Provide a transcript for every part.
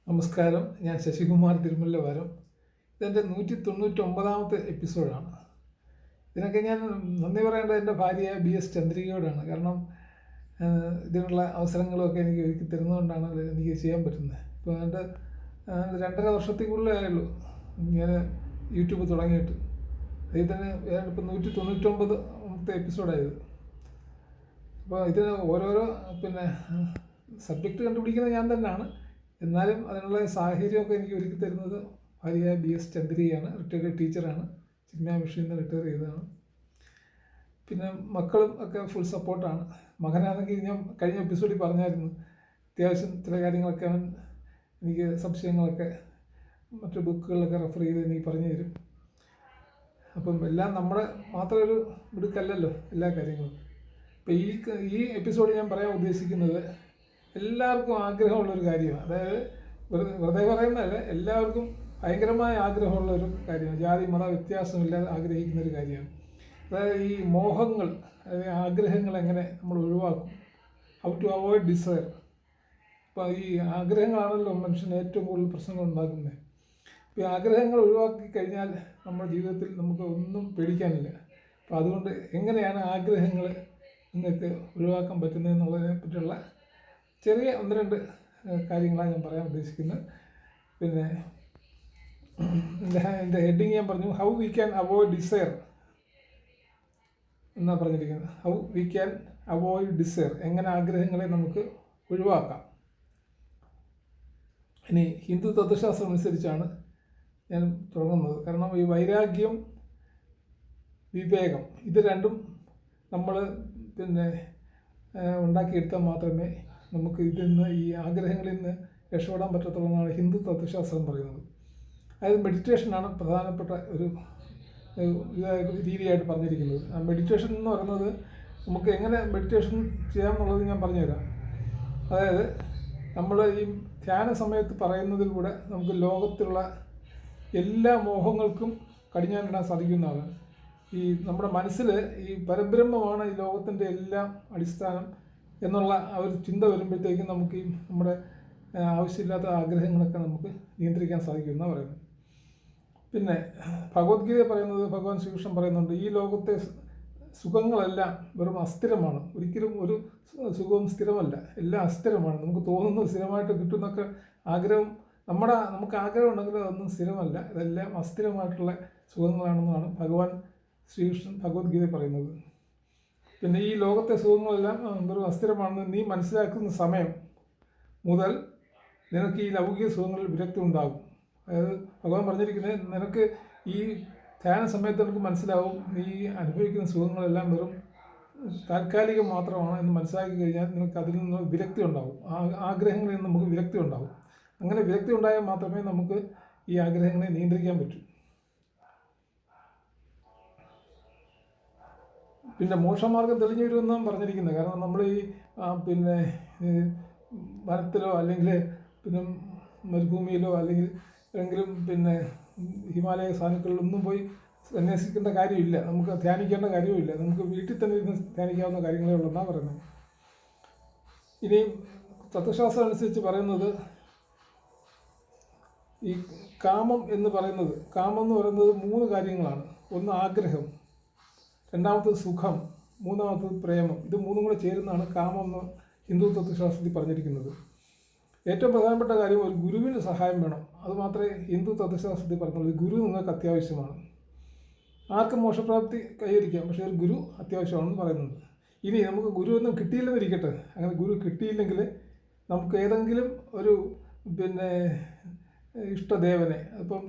നമസ്കാരം, ഞാൻ ശശികുമാർ തിരുമല്ലവാരം. ഇതെൻ്റെ 199ാമത്തെ എപ്പിസോഡാണ്. ഇതിനൊക്കെ ഞാൻ നന്ദി പറയേണ്ടത് എൻ്റെ ഭാര്യ BS ചന്ദ്രികയോടാണ്. കാരണം ഇതിനുള്ള അവസരങ്ങളൊക്കെ എനിക്ക് ഒരുക്കി തരുന്നതുകൊണ്ടാണ് എനിക്ക് ചെയ്യാൻ പറ്റുന്നത്. ഇപ്പോൾ എൻ്റെ 2.5 വർഷത്തിൽ കൂടുതലായുള്ളൂ ഞാൻ യൂട്യൂബ് തുടങ്ങിയിട്ട്. അതിൽ തന്നെ ഇപ്പോൾ 199ാമത്തെ എപ്പിസോഡായത്. അപ്പോൾ ഇതിന് ഓരോരോ സബ്ജക്റ്റ് കണ്ടുപിടിക്കുന്നത് ഞാൻ തന്നെയാണ്. എന്നാലും അതിനുള്ള സാഹചര്യമൊക്കെ എനിക്ക് ഒരുക്കി തരുന്നത് ഭാര്യ BS ചന്ദ്രികയാണ്. റിട്ടയർഡ് ടീച്ചറാണ്. ചിന്മയ മിഷനിൽ നിന്ന് റിട്ടയർ ചെയ്തതാണ്. പിന്നെ മക്കളും ഒക്കെ ഫുൾ സപ്പോർട്ടാണ്. മകനാണെങ്കിൽ ഞാൻ കഴിഞ്ഞ എപ്പിസോഡിൽ പറഞ്ഞായിരുന്നു, അത്യാവശ്യം ചില കാര്യങ്ങളൊക്കെ അവൻ എനിക്ക് സംശയങ്ങളൊക്കെ മറ്റു ബുക്കുകളിലൊക്കെ റെഫർ ചെയ്ത് എനിക്ക് പറഞ്ഞു തരും. അപ്പം എല്ലാം നമ്മുടെ മാത്രം ഒരു മിടുക്കല്ലല്ലോ എല്ലാ കാര്യങ്ങളും. ഇപ്പം ഈ എപ്പിസോഡിൽ ഞാൻ പറയാൻ ഉദ്ദേശിക്കുന്നത് എല്ലാവർക്കും ആഗ്രഹമുള്ളൊരു കാര്യമാണ്. അതായത് വെറുതെ പറയുന്നതല്ല, എല്ലാവർക്കും ഭയങ്കരമായ ആഗ്രഹമുള്ളൊരു കാര്യമാണ്. ജാതി മത വ്യത്യാസമില്ലാതെ ആഗ്രഹിക്കുന്നൊരു കാര്യമാണ്. അതായത് ഈ മോഹങ്ങൾ, അതായത് ആഗ്രഹങ്ങൾ എങ്ങനെ നമ്മൾ ഒഴിവാക്കും, ഹൗ ടു അവോയ്ഡ് ഡിസയർ. അപ്പോൾ ഈ ആഗ്രഹങ്ങളാണല്ലോ മനുഷ്യന് ഏറ്റവും കൂടുതൽ പ്രശ്നങ്ങൾ ഉണ്ടാക്കുന്നത്. ഇപ്പോൾ ഈ ആഗ്രഹങ്ങൾ ഒഴിവാക്കി കഴിഞ്ഞാൽ നമ്മുടെ ജീവിതത്തിൽ നമുക്ക് ഒന്നും പേടിക്കാനില്ല. അപ്പോൾ അതുകൊണ്ട് എങ്ങനെയാണ് ആഗ്രഹങ്ങൾ നിങ്ങൾക്ക് ഒഴിവാക്കാൻ പറ്റുന്നതെന്നുള്ളതിനെ പറ്റിയുള്ള ചെറിയ 1-2 കാര്യങ്ങളാണ് ഞാൻ പറയാൻ ഉദ്ദേശിക്കുന്നത്. പിന്നെ എൻ്റെ ഹെഡിങ് ഞാൻ പറഞ്ഞു, how we can avoid desire എന്നാണ് പറഞ്ഞിരിക്കുന്നത്. How we can avoid desire, എങ്ങനെ ആഗ്രഹങ്ങളെ നമുക്ക് ഒഴിവാക്കാം. ഇനി ഹിന്ദു തത്വശാസ്ത്രം അനുസരിച്ചാണ് ഞാൻ തുടങ്ങുന്നത്. കാരണം ഈ വൈരാഗ്യം, വിവേകം, ഇത് രണ്ടും നമ്മൾ ഉണ്ടാക്കിയെടുത്താൽ മാത്രമേ നമുക്ക് ഈ ആഗ്രഹങ്ങളിൽ നിന്ന് രക്ഷപ്പെടാൻ പറ്റത്തുള്ളൂ എന്നാണ് ഹിന്ദു തത്വശാസ്ത്രം പറയുന്നത്. അതായത് മെഡിറ്റേഷനാണ് പ്രധാനപ്പെട്ട ഒരു രീതിയായിട്ട് പറഞ്ഞിരിക്കുന്നത്. ആ മെഡിറ്റേഷൻ എന്ന് പറയുന്നത് നമുക്ക് എങ്ങനെ മെഡിറ്റേഷൻ ചെയ്യാമെന്നുള്ളത് ഞാൻ പറഞ്ഞുതരാം. അതായത് നമ്മൾ ഈ ധ്യാന സമയത്ത് പറയുന്നതിലൂടെ നമുക്ക് ലോകത്തിലുള്ള എല്ലാ മോഹങ്ങൾക്കും കടിഞ്ഞാനിടാൻ സാധിക്കുന്നതാണ്. ഈ നമ്മുടെ മനസ്സിൽ ഈ പരബ്രഹ്മമാണ് ഈ ലോകത്തിൻ്റെ എല്ലാം അടിസ്ഥാനം എന്നുള്ള ആ ഒരു ചിന്ത വരുമ്പോഴത്തേക്കും നമുക്ക് ഈ നമ്മുടെ ആവശ്യമില്ലാത്ത ആഗ്രഹങ്ങളൊക്കെ നമുക്ക് നിയന്ത്രിക്കാൻ സാധിക്കുമെന്നാണ് പറയുന്നത്. പിന്നെ ഭഗവത്ഗീത പറയുന്നത്, ഭഗവാൻ ശ്രീകൃഷ്ണൻ പറയുന്നുണ്ട്, ഈ ലോകത്തെ സുഖങ്ങളെല്ലാം വെറും അസ്ഥിരമാണ്. ഒരിക്കലും ഒരു സുഖവും സ്ഥിരമല്ല, എല്ലാം അസ്ഥിരമാണ്. നമുക്ക് തോന്നുന്നത് സ്ഥിരമായിട്ട് കിട്ടുന്നൊക്കെ ആഗ്രഹം, നമുക്ക് ആഗ്രഹം ഉണ്ടെങ്കിൽ അതൊന്നും സ്ഥിരമല്ല, ഇതെല്ലാം അസ്ഥിരമായിട്ടുള്ള സുഖങ്ങളാണെന്നാണ് ഭഗവാൻ ശ്രീകൃഷ്ണൻ ഭഗവത്ഗീത പറയുന്നത്. പിന്നെ ഈ ലോകത്തെ സുഖങ്ങളെല്ലാം വെറും അസ്ഥിരമാണെന്ന് നീ മനസ്സിലാക്കുന്ന സമയം മുതൽ നിനക്ക് ഈ ലൗകിക സുഖങ്ങളിൽ വിരക്തി ഉണ്ടാകും. അതായത് ഭഗവാൻ പറഞ്ഞിരിക്കുന്നത്, നിനക്ക് ഈ ധ്യാന സമയത്ത് നിനക്ക് മനസ്സിലാവും നീ അനുഭവിക്കുന്ന സുഖങ്ങളെല്ലാം വെറും താൽക്കാലികം മാത്രമാണ് എന്ന് മനസ്സിലാക്കി കഴിഞ്ഞാൽ നിനക്ക് അതിൽ നിന്ന് വിരക്തി ഉണ്ടാവും. ആഗ്രഹങ്ങളിൽ നിന്ന് നമുക്ക് വിരക്തി ഉണ്ടാവും. അങ്ങനെ വിരക്തി ഉണ്ടായാൽ മാത്രമേ നമുക്ക് ഈ ആഗ്രഹങ്ങളെ നിയന്ത്രിക്കാൻ പറ്റൂ. പിന്നെ മോക്ഷമാർഗം തെളിഞ്ഞു വരുമെന്നാണ് പറഞ്ഞിരിക്കുന്നത്. കാരണം നമ്മൾ ഈ വനത്തിലോ അല്ലെങ്കിൽ മരുഭൂമിയിലോ അല്ലെങ്കിൽ ഏതെങ്കിലും ഹിമാലയ സാനുക്കളിലൊന്നും പോയി അന്വേഷിക്കേണ്ട കാര്യമില്ല. നമുക്ക് ധ്യാനിക്കേണ്ട കാര്യവുമില്ല. നമുക്ക് വീട്ടിൽ തന്നെ ഇരുന്ന് ധ്യാനിക്കാവുന്ന കാര്യങ്ങളേ ഉള്ളൂ പറയുന്നത്. ഇനി തത്വശാസ്ത്രം അനുസരിച്ച് പറയുന്നത്, ഈ കാമം എന്ന് പറയുന്നത് 3 കാര്യങ്ങളാണ്. ഒന്ന് ആഗ്രഹം, രണ്ടാമത്തത് സുഖം, മൂന്നാമത്തത് പ്രേമം. ഇത് 3 കൂടെ ചേരുന്നതാണ് കാമം എന്ന് ഹിന്ദു തത്വശാസ്ത്രത്തിൽ പറഞ്ഞിരിക്കുന്നത്. ഏറ്റവും പ്രധാനപ്പെട്ട കാര്യം, ഒരു ഗുരുവിന് സഹായം വേണം. അത് മാത്രമേ ഹിന്ദു തത്വശാസ്ത്രത്തിൽ പറഞ്ഞുള്ളൂ. ഗുരു നിങ്ങൾക്ക് അത്യാവശ്യമാണ്. ആർക്കും മോക്ഷപ്രാപ്തി കൈവരിക്കാം, പക്ഷേ ഒരു ഗുരു അത്യാവശ്യമാണെന്ന് പറയുന്നുണ്ട്. ഇനി നമുക്ക് ഗുരുവൊന്നും കിട്ടിയില്ലെന്നിരിക്കട്ടെ, അങ്ങനെ ഗുരു കിട്ടിയില്ലെങ്കിൽ നമുക്ക് ഏതെങ്കിലും ഒരു ഇഷ്ടദേവനെ, അപ്പം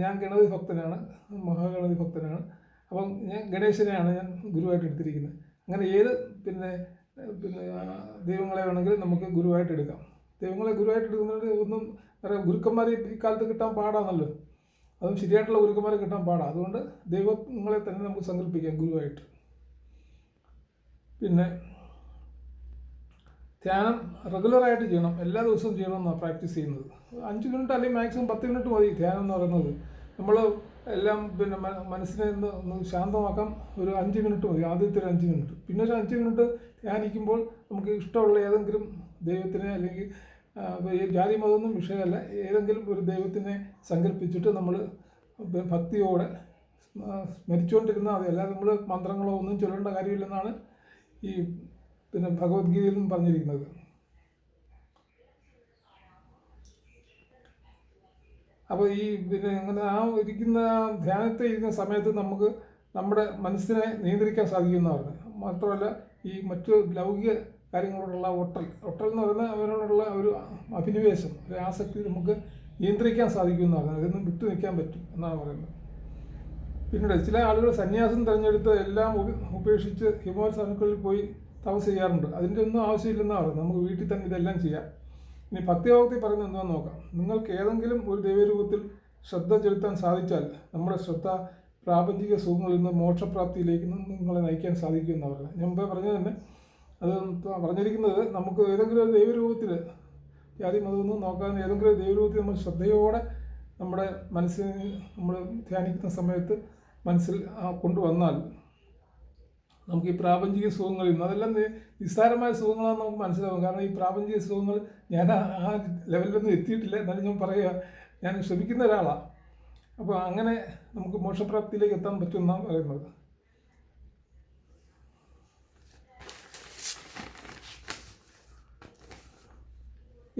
ഞാൻ ഗണപതി ഭക്തനാണ്, മഹാഗണപതി ഭക്തനാണ്, അപ്പം ഞാൻ ഗണേശനെയാണ് ഞാൻ ഗുരുവായിട്ട് എടുത്തിരിക്കുന്നത്. അങ്ങനെ ഏത് ദൈവങ്ങളെ വേണമെങ്കിലും നമുക്ക് ഗുരുവായിട്ട് എടുക്കാം. ദൈവങ്ങളെ ഗുരുവായിട്ട് എടുക്കുന്നത് ഒന്നും വേറെ ഗുരുക്കന്മാർ ഈ കാലത്ത് കിട്ടാൻ പാടാണല്ലോ. അതും ശരിയായിട്ടുള്ള ഗുരുക്കന്മാരെ കിട്ടാൻ പാടാണ്. അതുകൊണ്ട് ദൈവങ്ങളെ തന്നെ നമുക്ക് സങ്കല്പിക്കാം ഗുരുവായിട്ട്. പിന്നെ ധ്യാനം റെഗുലറായിട്ട് ചെയ്യണം, എല്ലാ ദിവസവും ചെയ്യണമെന്നാണ് പ്രാക്ടീസ് ചെയ്യുന്നത്. 5 മിനിറ്റ് അല്ലെങ്കിൽ മാക്സിമം 10 മിനിറ്റ് മതി ധ്യാനം എന്ന് പറയുന്നത്. നമ്മൾ എല്ലാം മനസ്സിനെ ഒന്ന് ശാന്തമാക്കാം. ഒരു 5 മിനിറ്റ് മതി, ആദ്യത്തെ ഒരു 5 മിനിറ്റ്. പിന്നെ ഒരു 5 മിനിറ്റ് ധ്യാനിക്കുമ്പോൾ നമുക്ക് ഇഷ്ടമുള്ള ഏതെങ്കിലും ദൈവത്തിനെ അല്ലെങ്കിൽ ഈ ജാതി മതമൊന്നും വിഷയമല്ല. ഏതെങ്കിലും ഒരു ദൈവത്തിനെ സങ്കല്പിച്ചിട്ട് നമ്മൾ ഭക്തിയോടെ സ്മരിച്ചുകൊണ്ടിരുന്നാൽ മതി. അല്ലാതെ നമ്മൾ മന്ത്രങ്ങളോ ഒന്നും ചൊല്ലേണ്ട കാര്യമില്ലെന്നാണ് ഈ ഭഗവത്ഗീതയിലും പറഞ്ഞിരിക്കുന്നത്. അപ്പോൾ ഈ അങ്ങനെ ഇരിക്കുന്ന ധ്യാനത്തെ ഇരിക്കുന്ന സമയത്ത് നമുക്ക് നമ്മുടെ മനസ്സിനെ നിയന്ത്രിക്കാൻ സാധിക്കുന്നതാണ്. മാത്രമല്ല ഈ മറ്റു ലൗകിക കാര്യങ്ങളോടുള്ള ഒട്ടൽ എന്ന് പറയുന്ന അവരോടുള്ള ഒരു അഭിനിവേശം, ഒരു ആസക്തി നമുക്ക് നിയന്ത്രിക്കാൻ സാധിക്കുന്നതാണ്. അതൊന്നും വിട്ടു നിൽക്കാൻ പറ്റും എന്നാണ് പറയുന്നത്. പിന്നീട് ചില ആളുകൾ സന്യാസം തിരഞ്ഞെടുത്ത് എല്ലാം ഉപേക്ഷിച്ച് ഹിമാലയ സർക്കിളിൽ പോയി തപസ് ചെയ്യാറുണ്ട്. അതിൻ്റെ ഒന്നും ആവശ്യമില്ലെന്നാണ് പറയുന്നത്. നമുക്ക് വീട്ടിൽ തന്നെ ഇതെല്ലാം ചെയ്യാം. ഇനി ഭക്തിയോഗത്തിൽ പറയുന്നത് എന്താണെന്ന് നോക്കാം. നിങ്ങൾക്ക് ഏതെങ്കിലും ഒരു ദൈവരൂപത്തിൽ ശ്രദ്ധ ചെലുത്താൻ സാധിച്ചാൽ നമ്മുടെ ശ്രദ്ധ പ്രാപഞ്ചിക സുഖങ്ങളിൽ നിന്ന് മോക്ഷപ്രാപ്തിയിലേക്ക് നിങ്ങളെ നയിക്കാൻ സാധിക്കുമെന്നാണ് പറയുന്നത്. ഞാൻ മുമ്പേ പറഞ്ഞത് തന്നെ അത് പറഞ്ഞിരിക്കുന്നത് നമുക്ക് ഏതെങ്കിലും ഒരു ദൈവരൂപത്തിൽ ജാതി മതമൊന്നും നോക്കാതെ ഏതെങ്കിലും ഒരു ദൈവരൂപത്തിൽ നമ്മൾ ശ്രദ്ധയോടെ നമ്മുടെ മനസ്സിനെ നമ്മൾ ധ്യാനിക്കുന്ന സമയത്ത് മനസ്സിൽ കൊണ്ടുവന്നാൽ നമുക്ക് ഈ പ്രാപഞ്ചിക സുഖങ്ങളിൽ നിന്ന് അതെല്ലാം നിസ്സാരമായ സുഖങ്ങളാണെന്ന് നമുക്ക് മനസ്സിലാവും. കാരണം ഈ പ്രാപഞ്ചിക സുഖങ്ങൾ ഞാൻ ആ ലെവലിലൊന്നും എത്തിയിട്ടില്ല. എന്നാലും ഞാൻ പറയുക, ഞാൻ ശ്രമിക്കുന്ന ഒരാളാണ്. അപ്പോൾ അങ്ങനെ നമുക്ക് മോക്ഷപ്രാപ്തിയിലേക്ക് എത്താൻ പറ്റുമെന്നാണ് പറയുന്നത്.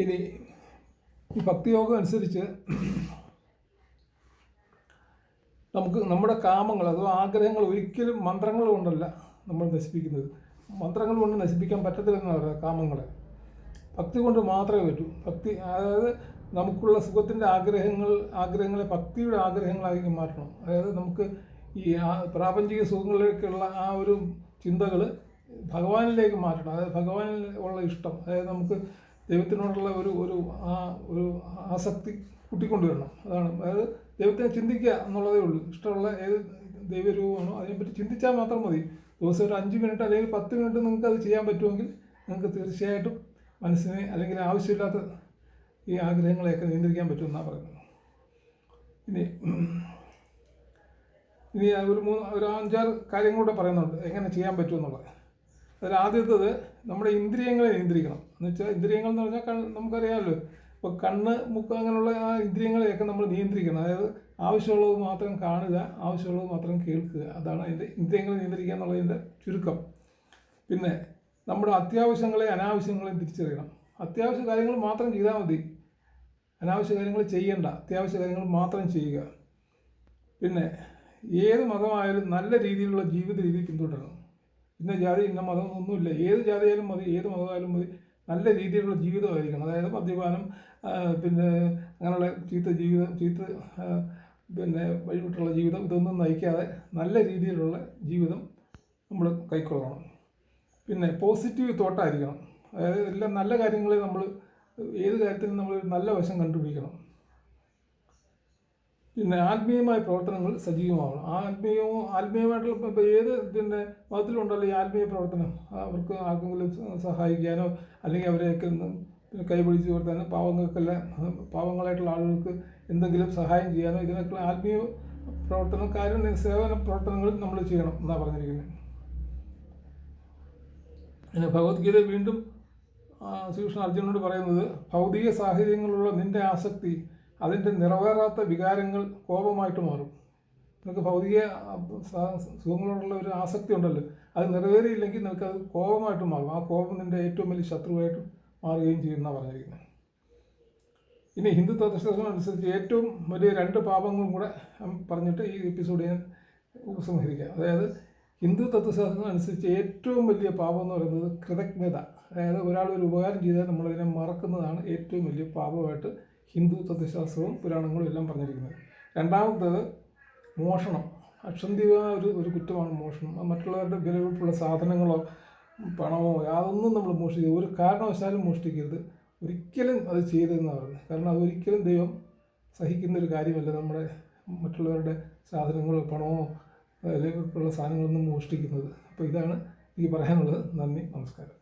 ഇനി ഈ ഭക്തിയോഗം അനുസരിച്ച് നമുക്ക് നമ്മുടെ കാമങ്ങൾ അഥവാ ആഗ്രഹങ്ങൾ ഒരിക്കലും മന്ത്രങ്ങൾ കൊണ്ടല്ല നമ്മൾ നശിപ്പിക്കുന്നത്. മന്ത്രങ്ങൾ കൊണ്ട് നശിപ്പിക്കാൻ പറ്റത്തില്ലെന്ന് പറയുന്നത് കാമങ്ങളെ. ഭക്തി കൊണ്ട് മാത്രമേ പറ്റൂ. ഭക്തി അതായത് നമുക്കുള്ള സുഖത്തിൻ്റെ ആഗ്രഹങ്ങളെ ഭക്തിയുടെ ആഗ്രഹങ്ങളാക്കി മാറ്റണം. അതായത് നമുക്ക് ഈ പ്രാപഞ്ചിക സുഖങ്ങളിലേക്കുള്ള ആ ഒരു ചിന്തകൾ ഭഗവാനിലേക്ക് മാറ്റണം. അതായത് ഭഗവാനിൽ ഉള്ള ഇഷ്ടം, അതായത് നമുക്ക് ദൈവത്തിനോടുള്ള ഒരു ആസക്തി കൂട്ടിക്കൊണ്ടുവരണം. അതാണ്. അതായത് ദൈവത്തിനെ ചിന്തിക്കുക എന്നുള്ളതേ ഉള്ളൂ. ഇഷ്ടമുള്ള ഏത് ദൈവരൂപമാണോ അതിനെപ്പറ്റി ചിന്തിച്ചാൽ മാത്രം മതി. ദിവസം ഒരു 5 മിനിറ്റ് അല്ലെങ്കിൽ 10 മിനിറ്റ് നിങ്ങൾക്ക് അത് ചെയ്യാൻ പറ്റുമെങ്കിൽ നിങ്ങൾക്ക് തീർച്ചയായിട്ടും മനസ്സിനെ അല്ലെങ്കിൽ ആവശ്യമില്ലാത്ത ഈ ആഗ്രഹങ്ങളെയൊക്കെ നിയന്ത്രിക്കാൻ പറ്റുമെന്നാണ് പറയുന്നത്. ഇനി ഒരു 5-6 കാര്യങ്ങളൂടെ പറയുന്നുണ്ട് എങ്ങനെ ചെയ്യാൻ പറ്റുമെന്നുള്ളത്. അതിൽ ആദ്യത്തേത് നമ്മുടെ ഇന്ദ്രിയങ്ങളെ നിയന്ത്രിക്കണം. എന്ന് വെച്ചാൽ ഇന്ദ്രിയങ്ങൾ എന്ന് പറഞ്ഞാൽ നമുക്കറിയാമല്ലോ, ഇപ്പോൾ കണ്ണ്, മൂക്ക് അങ്ങനെയുള്ള ആ ഇന്ദ്രിയങ്ങളെയൊക്കെ നമ്മൾ നിയന്ത്രിക്കണം. അതായത് ആവശ്യമുള്ളത് മാത്രം കാണുക, ആവശ്യമുള്ളത് മാത്രം കേൾക്കുക. അതാണ് അതിൻ്റെ ഇന്ദ്രിയങ്ങളെ നിയന്ത്രിക്കുക എന്നുള്ളതിൻ്റെ ചുരുക്കം. പിന്നെ നമ്മുടെ അത്യാവശ്യങ്ങളെയും അനാവശ്യങ്ങളെയും തിരിച്ചറിയണം. അത്യാവശ്യ കാര്യങ്ങൾ മാത്രം ചെയ്താൽ മതി, അനാവശ്യ കാര്യങ്ങൾ ചെയ്യേണ്ട. അത്യാവശ്യ കാര്യങ്ങൾ മാത്രം ചെയ്യുക. പിന്നെ ഏത് മതമായാലും നല്ല രീതിയിലുള്ള ജീവിത രീതി പിന്തുടരണം. ഇന്ന ജാതി ഇന്ന മതം ഒന്നുമില്ല. ഏത് ജാതിയായാലും മതി, ഏത് മതമായാലും മതി, നല്ല രീതിയിലുള്ള ജീവിതമായിരിക്കണം. അതായത് മദ്യപാനം, പിന്നെ അങ്ങനെയുള്ള പിന്നെ വഴിവിട്ടുള്ള ജീവിതം, ഇതൊന്നും നയിക്കാതെ നല്ല രീതിയിലുള്ള ജീവിതം നമ്മൾ കൈക്കൊള്ളണം. പിന്നെ പോസിറ്റീവ് തോട്ടായിരിക്കണം. അതായത് എല്ലാം നല്ല കാര്യങ്ങളെ നമ്മൾ ഏത് കാര്യത്തിനും നമ്മൾ നല്ല വശം കണ്ടുപിടിക്കണം. പിന്നെ ആത്മീയമായ പ്രവർത്തനങ്ങൾ സജീവമാവണം. ആത്മീയമായിട്ടുള്ള ഇപ്പോൾ ഏത് മതത്തിലുണ്ടല്ലോ ഈ ആത്മീയ പ്രവർത്തനം. അവർക്ക് ആർക്കെങ്കിലും സഹായിക്കാനോ അല്ലെങ്കിൽ അവരെയൊക്കെ കൈപിടിച്ച് കൊടുത്താനോ പാവങ്ങളായിട്ടുള്ള ആളുകൾക്ക് എന്തെങ്കിലും സഹായം ചെയ്യാനോ ഇതിനൊക്കെയുള്ള ആത്മീയ പ്രവർത്തനം സേവന പ്രവർത്തനങ്ങൾ നമ്മൾ ചെയ്യണം എന്നാണ് പറഞ്ഞിരിക്കുന്നത്. പിന്നെ ഭഗവത്ഗീത വീണ്ടും ശ്രീകൃഷ്ണൻ അർജുനനോട് പറയുന്നത്, ഭൗതിക സാഹചര്യങ്ങളുള്ള നിന്റെ ആസക്തി അതിൻ്റെ നിറവേറാത്ത വികാരങ്ങൾ കോപമായിട്ട് മാറും. നിനക്ക് ഭൗതിക സുഖങ്ങളോടുള്ള ഒരു ആസക്തി ഉണ്ടല്ലോ, അത് നിറവേറിയില്ലെങ്കിൽ നിനക്കത് കോപമായിട്ട് മാറും. ആ കോപം നിൻ്റെ ഏറ്റവും വലിയ ശത്രുവായിട്ട് മാറുകയും ചെയ്യുമെന്നാണ് പറഞ്ഞിരിക്കുന്നത്. ഇനി ഹിന്ദു തത്വശാസ്ത്രം അനുസരിച്ച് ഏറ്റവും വലിയ 2 പാപങ്ങളും കൂടെ പറഞ്ഞിട്ട് ഈ എപ്പിസോഡ് ഞാൻ ഉപസംഹരിക്കാം. അതായത് ഹിന്ദു തത്വശാസ്ത്രം അനുസരിച്ച് ഏറ്റവും വലിയ പാപം എന്ന് പറയുന്നത് കൃതജ്ഞത. അതായത് ഒരാൾ ഒരു ഉപകാരം ചെയ്താൽ നമ്മളതിനെ മറക്കുന്നതാണ് ഏറ്റവും വലിയ പാപമായിട്ട് ഹിന്ദു തത്വശാസ്ത്രവും പുരാണങ്ങളും എല്ലാം പറഞ്ഞിരിക്കുന്നത്. രണ്ടാമത്തേത് മോഷണം. അക്ഷന്തികമായ ഒരു കുറ്റമാണ് മോഷണം. മറ്റുള്ളവരുടെ വിലപിടിപ്പുള്ള സാധനങ്ങളോ പണമോ യാതൊന്നും നമ്മൾ മോഷ്ടിക്കരുത്. ഒരു കാരണവശാലും മോഷ്ടിക്കരുത്. ഒരിക്കലും അത് ചെയ്തതെന്ന് പറയുന്നത്. കാരണം അതൊരിക്കലും ദൈവം സഹിക്കുന്നൊരു കാര്യമല്ല, നമ്മുടെ മറ്റുള്ളവരുടെ സാധനങ്ങളോ പണമോ അല്ലെങ്കിൽ ഉള്ള സാധനങ്ങളൊന്നും മോഷ്ടിക്കുന്നത്. അപ്പോൾ ഇതാണ് എനിക്ക് പറയാനുള്ളത്. നന്ദി, നമസ്കാരം.